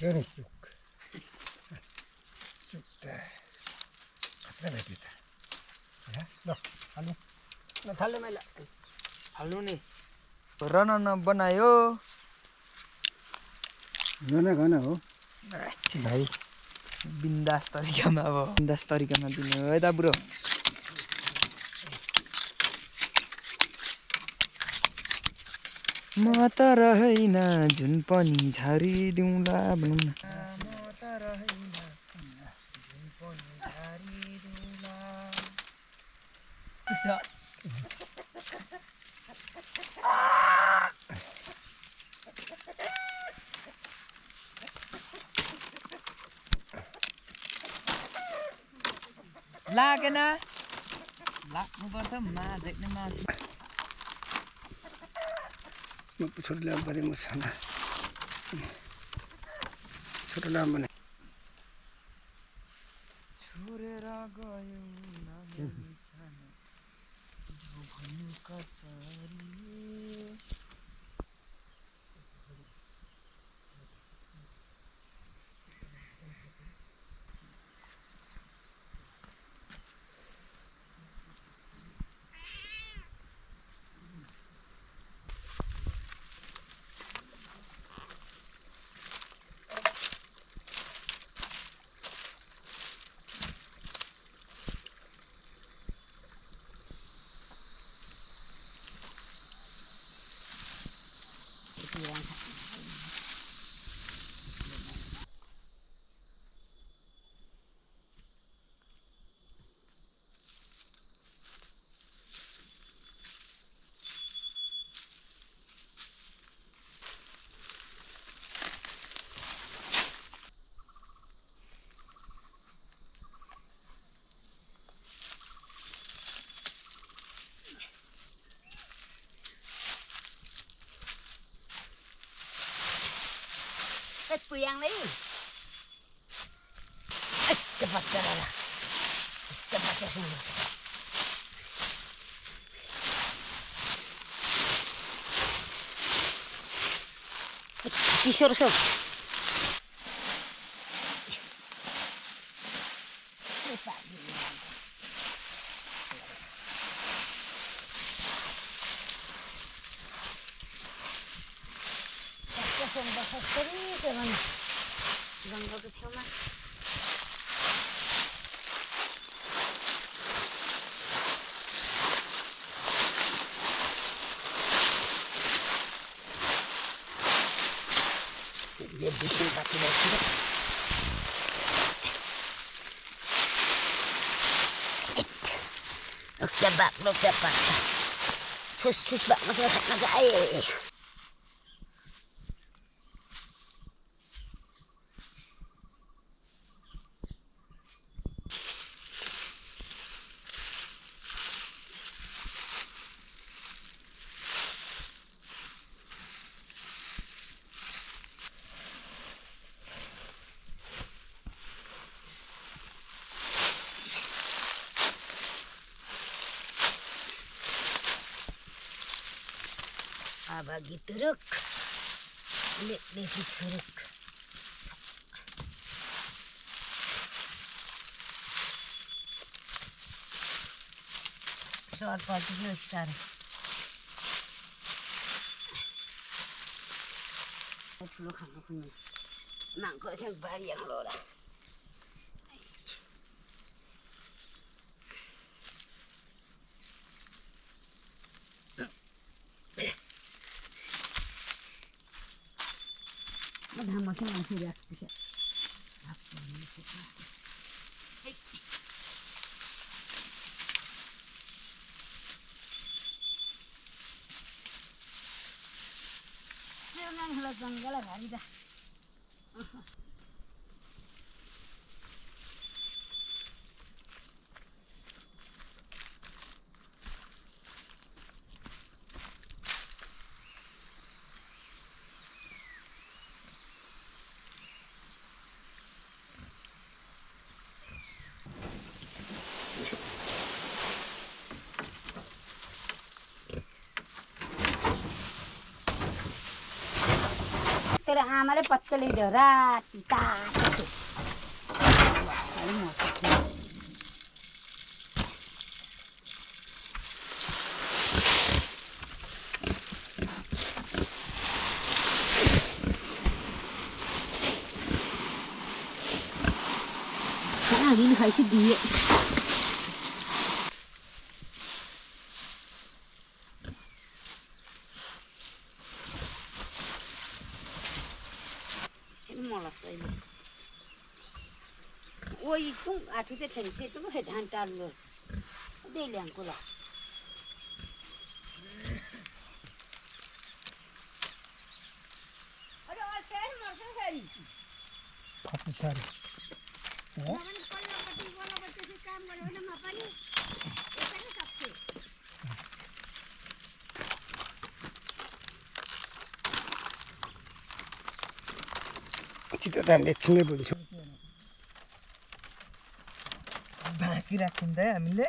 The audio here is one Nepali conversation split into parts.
Ini cuk. Cuk dah. Kata nak kita. Ya, dah. Halu. Nak halu mai lah. हाल्नु नि रन बनायो घना हो भाइ बिन्दास तरिकामा अब बिन्दास तरिकामा दिनु है त ब्रो म त रहैन जुन पनि झारिदिउँला भनौँ न म त रहैन जुन पनि झारिदिउँला लागेन लाग्नुपर्छ देख्ने मासु छोटो ल्याम परे म छाना छोटो ल्याम भने छोडेर गयो नानी सानो जो भन्नु कसरी Puyang lagi. Cepat cara. Cepat ke sini. Kisur sob. जङ्गलको छेउमा dia bising pati lagi Look the back. Sus bak masih naga air. Bagi teruk, lihat teruk. Soal pagi besar. Pulau kamu punya, nangkut yang banyak loh lah. Ada macam masih dia bisa. Apa ini sih? Jangan halas janggal hari dah. गएर आमाले पत्तो ल्याइदियो राति तातो खाना खाइछु दिए Ôi cũng chú sẽ thành sẽ cũng hết hàng tan rồi. Đây là của nó. Ở đâu xem mà xem hình. Phát sari. Nó vẫn còn là bắt cái cam vào nó mà pani. Cái này sắp xỉ. Kita dah leksinnya bunyi. बाँकी राखिन्छ है हामीले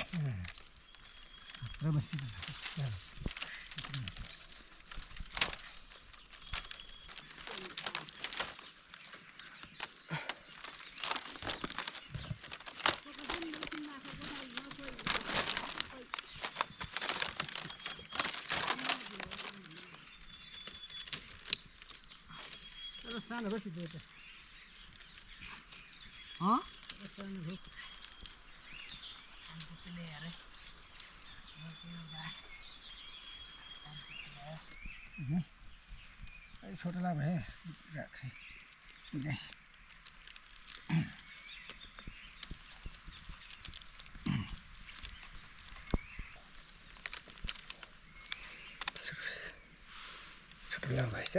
Terus sana berarti dia. Hah? Sana berarti. छोटा लाभ है राखेँ छोटा लाभ भएछ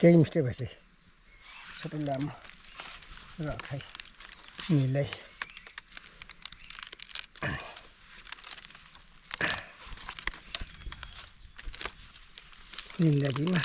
त्यही मिस्टेक भएछ छोटो लामो राखाइ मिलाई जिन्दगीमा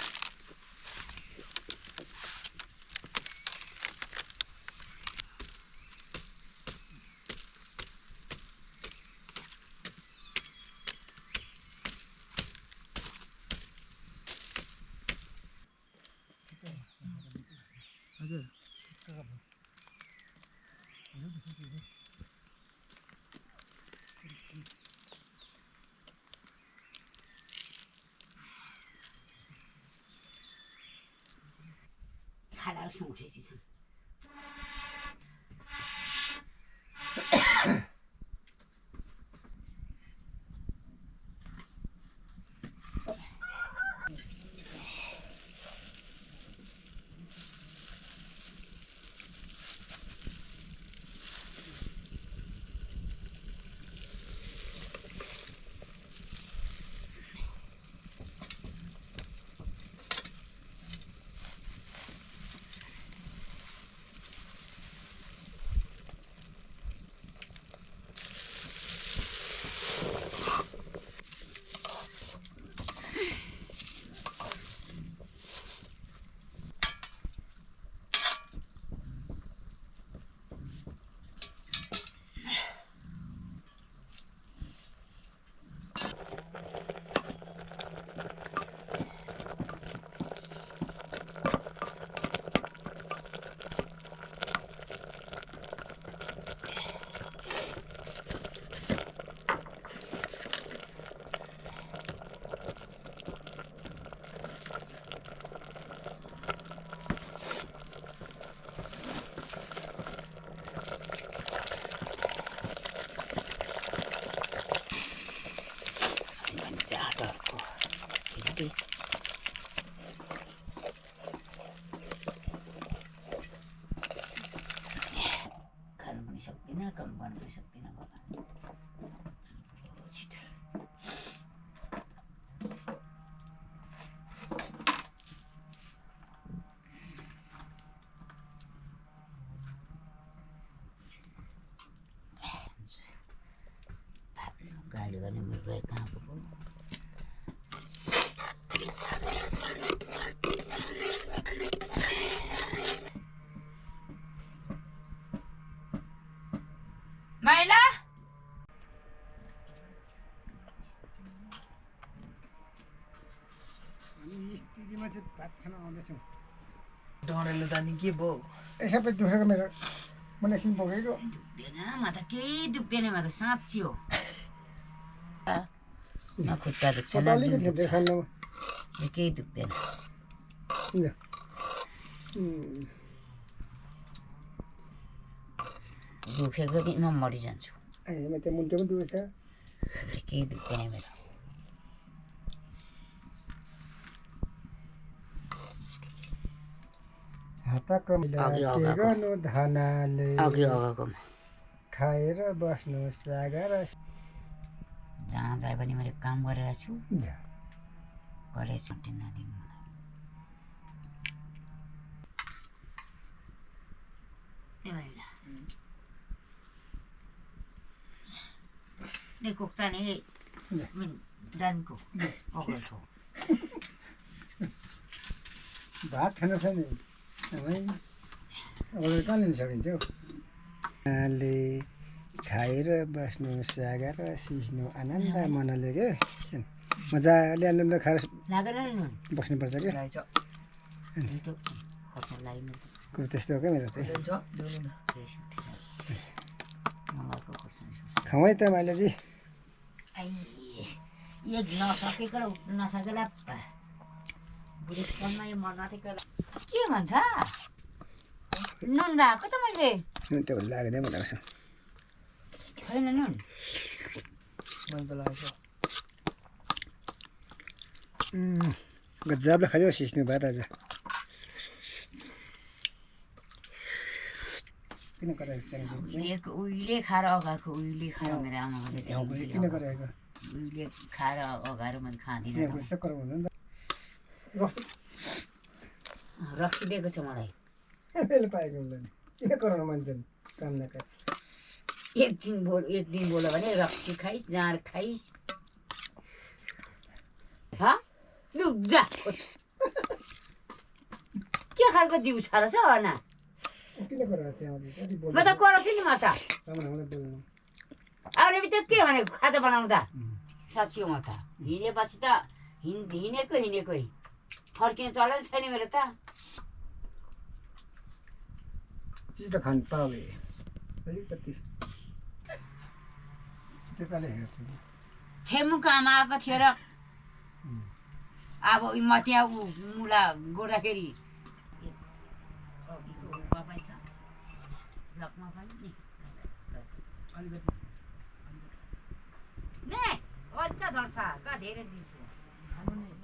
हजुर खाना सुँगेपछि छ खानु पनि सक्दिनँ काम गर्नु पनि सक्दिनँ बाबा छिटो गाली गर्ने मैले गएँ कहाँ पुग्यो म चाहिँ भात खान आउँदैछु डढेलो त नि के भयो ए सबै दुखेको मेरो मलाई एकछिन बोकेको दुख्दैन म त केही दुख्दैन म त साँच्ची हो न खुट्टा दुख्छ न अलिकति जिउ दुख्छ खानु केही दुख्दैन दुखेको दिनमा मरिजान्छु ए म त्यो मुन्टो पनि दुख्छ केही दुख्दैन मेरो हात कमिला के गर्नु धनाले अघि अगाकोमा खाएर बस्नु सागर जहाँ जाए पनि मैले काम गरेर छु गरेर छुट्टी नदिनु मलाई ए भाइला ने कोक्चा नि जानको अगल ठो भात खानु छ नि अब कहाँ लिन सकिन्छ हौ ले खाएर बस्नु सागर सिस्नु आनन्द मनले के मजाले आनन्द खाएर लागेन नि नुन बस्नुपर्छ क्या मिठो खर्सानी लाग्नु कुरो त्यस्तो हो क्या मेरो चाहिँ मगाएको खर्सानी खाउँ है त माइलाजी एक नसकेको र उठ्नु नसकेला बुढेसकालमा यो मन नटेको के भन्छ नुन राखेको त मैले नुन त लाग्दैन भनेको छु छैन नुन मैले त लागेको गजबले खायो सिस्नु भात आज किन कराएको उहिले खाएर अगाएको उहिले खाएर मेरो आमाले किन कराएको उहिले खाएर अगाएर मैले खाँदिनँ यस्तो कराउनु नि त रक्सी दिएको छ मलाई मैले पाएको हुँदैन किन कराउनु मान्छन् काम नकाज एक दिन बोल्यो भने रक्सी खाइस् जाँड खाइस् लु जा के खालको जिउ छ रहेछ अना किन कराएको चाहिँ म त कराउँछु नि म त बोल्नु अरूले त के भनेको खाजा बनाउँदा साँच्ची म त हिँडेपछि त हिँडेकै फर्किने चलन छैन मेरो त चिज त खानु पावे अलिकति त्यताले हेर्छु छेमुको आमा आएको थियो र अब म त्यहाँ मुला गोड्दाखेरि झकमा पनि नि अलिकति ने अलिक झर्छ कहाँ धेरै दिन्छु खानु नि